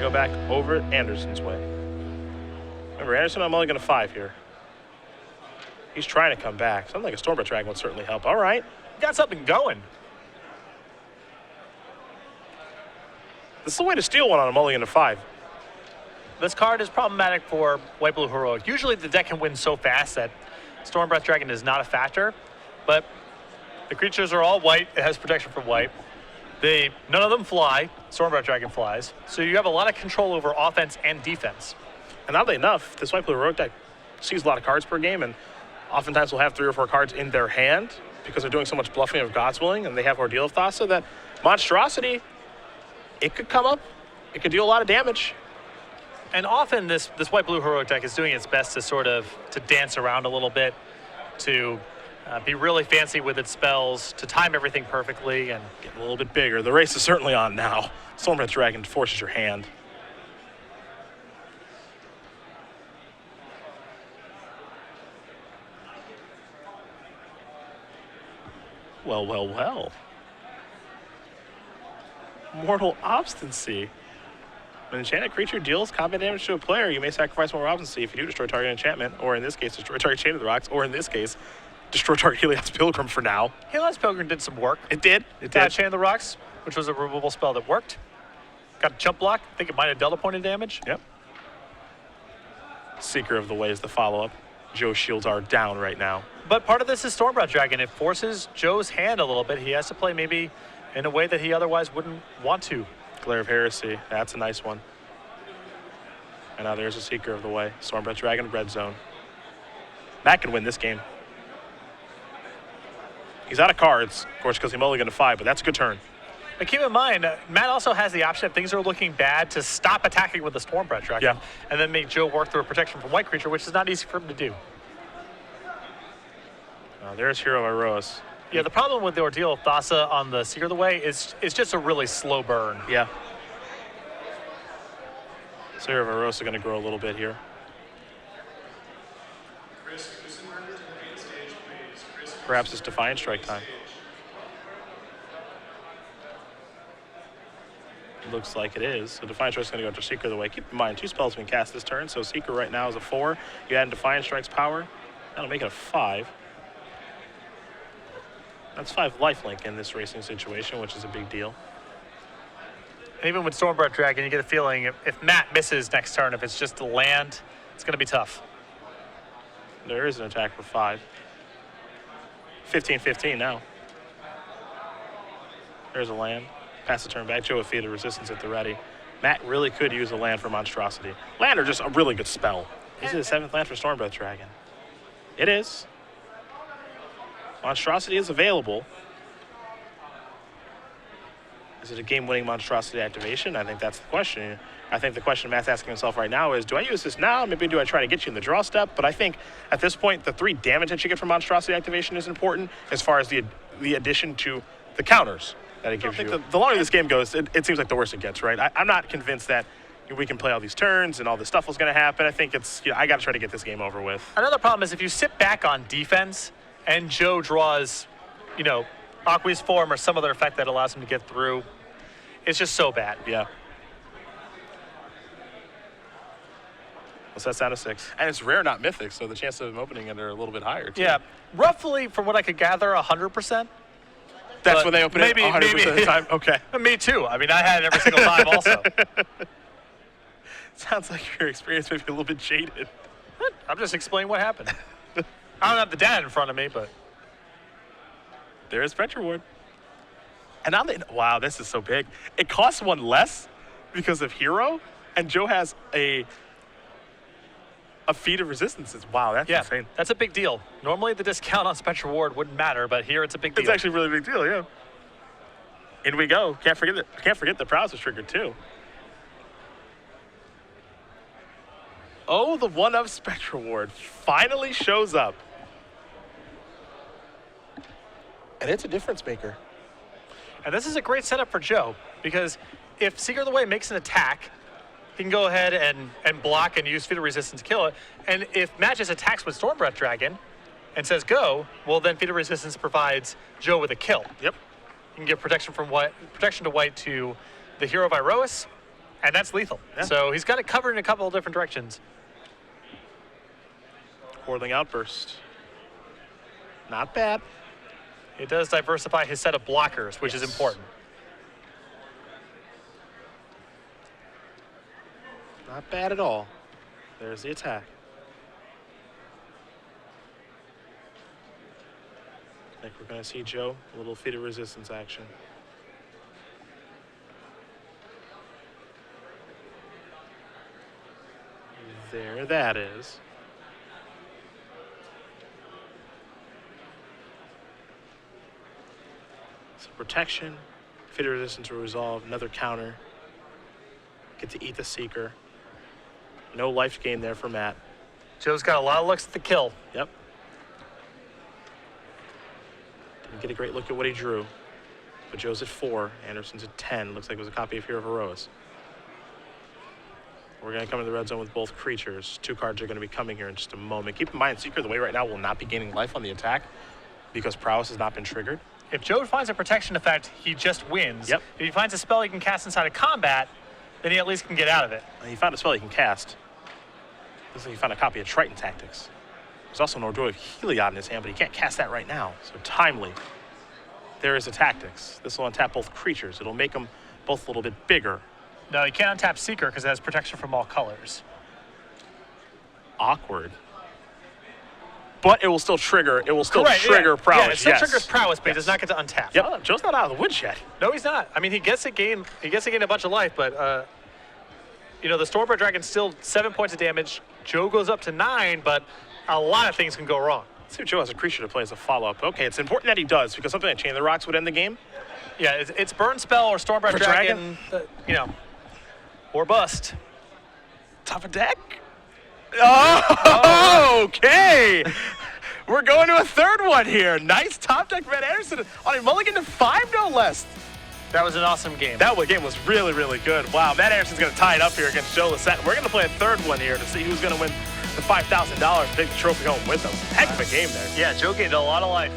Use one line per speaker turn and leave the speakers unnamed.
go back over Anderson's way. Remember, Anderson, I'm only going to 5 here. He's trying to come back. Something like a Stormbreath Dragon would certainly help. All right.
Got something going.
This is the way to steal one on a mulligan to 5.
This card is problematic for White-Blue Heroic. Usually the deck can win so fast that Stormbreath Dragon is not a factor, but the creatures are all white. It has protection from white. None of them fly. Stormbreath Dragon flies. So you have a lot of control over offense and defense.
And oddly enough, this White-Blue Heroic deck sees a lot of cards per game, and oftentimes will have 3 or 4 cards in their hand because they're doing so much bluffing of God's Willing, and they have Ordeal of Thassa, that Monstrosity, it could come up. It could do a lot of damage.
And often this White-Blue Heroic deck is doing its best to to dance around a little bit, to be really fancy with its spells, to time everything perfectly, and
get a little bit bigger. The race is certainly on now. Stormbreath Dragon forces your hand. Well, well, well. Mortal Obstinacy. When an enchanted creature deals combat damage to a player, you may sacrifice Mortal Obstinacy. If you do, destroy target enchantment, or in this case, destroy target Chain of the Rocks, or in this case, destroy target Helios Pilgrim for now.
Helios Pilgrim did some work.
It did. It
Got
did.
Chain of the Rocks, which was a removal spell that worked. Got a jump block. I think it might have dealt a point of damage.
Yep. Seeker of the Ways, the follow-up. Joe's shields are down right now.
But part of this is Stormbreath Dragon. It forces Joe's hand a little bit. He has to play maybe in a way that he otherwise wouldn't want to.
Glare of Heresy. That's a nice one. And now there's a Seeker of the Way. Stormbreath Dragon, red zone. Matt can win this game. He's out of cards, of course, because he mulliganed to 5, but that's a good turn.
But keep in mind, Matt also has the option if things are looking bad to stop attacking with the Stormbreath Dragon and then make Joe work through a protection from white creature, which is not easy for him to do.
There's Hero Iroas.
Yeah, the problem with the Ordeal of Thassa on the Seeker of the Way is it's just a really slow burn.
Yeah. Seeker of Iroas is going to grow a little bit here. Perhaps it's Defiant Strike time. Looks like it is. So Defiant Strike's going to go to Seeker of the Way. Keep in mind, 2 spells have been cast this turn, so Seeker right now is a 4. You add in Defiant Strike's power, that'll make it a 5. That's 5 lifelink in this racing situation, which is a big deal.
And even with Stormbreath Dragon, you get a feeling if Matt misses next turn, if it's just a land, it's going to be tough.
There is an attack for 5. 15-15 now. There's a land. Pass the turn back. Joe with Feet of Resistance at the ready. Matt really could use a land for Monstrosity. Land are just a really good spell. Is it a 7th land for Stormbreath Dragon? It is. Monstrosity is available. Is it a game-winning Monstrosity activation? I think that's the question. I think the question Matt's asking himself right now is, do I use this now? Maybe do I try to get you in the draw step? But I think at this point, the 3 damage that you get from Monstrosity activation is important as far as the addition to the counters that it gives you. The longer this game goes, it seems like the worse it gets, right? I'm not convinced that we can play all these turns and all this stuff was going to happen. I think it's, I got to try to get this game over with.
Another problem is if you sit back on defense and Joe draws, Aqua's Form or some other effect that allows him to get through, it's just so bad.
Yeah. What's that sound of 6? And it's rare, not mythic, so the chances of him opening it are a little bit higher, too.
Yeah. Roughly, from what I could gather, 100%.
That's when they open it 100% of the time? Okay.
Me too. I mean, I had it every single time also.
Sounds like your experience may be a little bit jaded.
I'm just explaining what happened. I don't have the data in front of me, but.
There's Spectra Ward. And now wow, this is so big. It costs 1 less because of Hero, and Joe has a Feat of Resistances. Wow, that's insane.
That's a big deal. Normally the discount on Spectra Ward wouldn't matter, but here it's a big deal.
It's actually a really big deal, yeah. In we go. Can't forget the Prowess was triggered too. Oh, the 1-of Spectra Ward finally shows up. And it's a difference maker.
And this is a great setup for Joe, because if Seeker of the Way makes an attack, he can go ahead and block and use Feat of Resistance to kill it. And if Matt just attacks with Stormbreath Dragon and says go, well then Feat of Resistance provides Joe with a kill.
Yep.
You can give protection to white to the Hero of Iroas, And that's lethal.
Yeah.
So he's got it covered in a couple of different directions.
Whirling Outburst. Not bad.
It does diversify his set of blockers, which is
Yes.
important.
Not bad at all. There's the attack. I think we're going to see Joe, a little feat of resistance action. There that is. So protection, feat of resistance will resolve, another counter. Get to eat the Seeker. No life gain there for Matt.
Joe's got a lot of looks at the kill.
Yep. Didn't get a great look at what he drew. But Joe's at 4, Anderson's at 10. Looks like it was a copy of Hero of Heroes. We're going to come to the red zone with both creatures. 2 cards are going to be coming here in just a moment. Keep in mind, Seeker, the way right now, will not be gaining life on the attack because Prowess has not been triggered.
If Joe finds a protection effect, he just wins.
Yep.
If he finds a spell he can cast inside of combat, then he at least can get out of it.
He found a spell he can cast. Looks like he found a copy of Triton Tactics. There's also an Ordure of Heliod in his hand, but he can't cast that right now. So timely. There is a Tactics. This will untap both creatures. It'll make them both a little bit bigger.
No, you can't untap Seeker because it has protection from all colors.
Awkward. But it will still trigger. It will still
Correct,
trigger
yeah.
Prowess.
Yeah, it still
yes.
triggers Prowess, but he
Yes.
does not get to untap.
Yep. Joe's not out of the woods yet.
No, he's not. I mean, he gets to gain a bunch of life, but you know, the Stormbreath Dragon's still 7 points of damage. Joe goes up to 9, but a lot of things can go wrong.
Let's see if Joe has a creature to play as a follow-up. Okay, it's important that he does because something like Chain of the Rocks would end the game.
Yeah, it's Burn Spell or Stormbreath
For
Dragon, you know, or bust.
Top of deck. Oh, okay. We're going to a third one here. Nice top deck, Matt Anderson on a mulligan to 5, no less.
That was an awesome game.
That game was really, really good. Wow, Matt Anderson's going to tie it up here against Joe Lossett. We're going to play a third one here to see who's going to win the $5,000, take the trophy home with them. Heck of a game there.
Yeah, Joe gained a lot of life.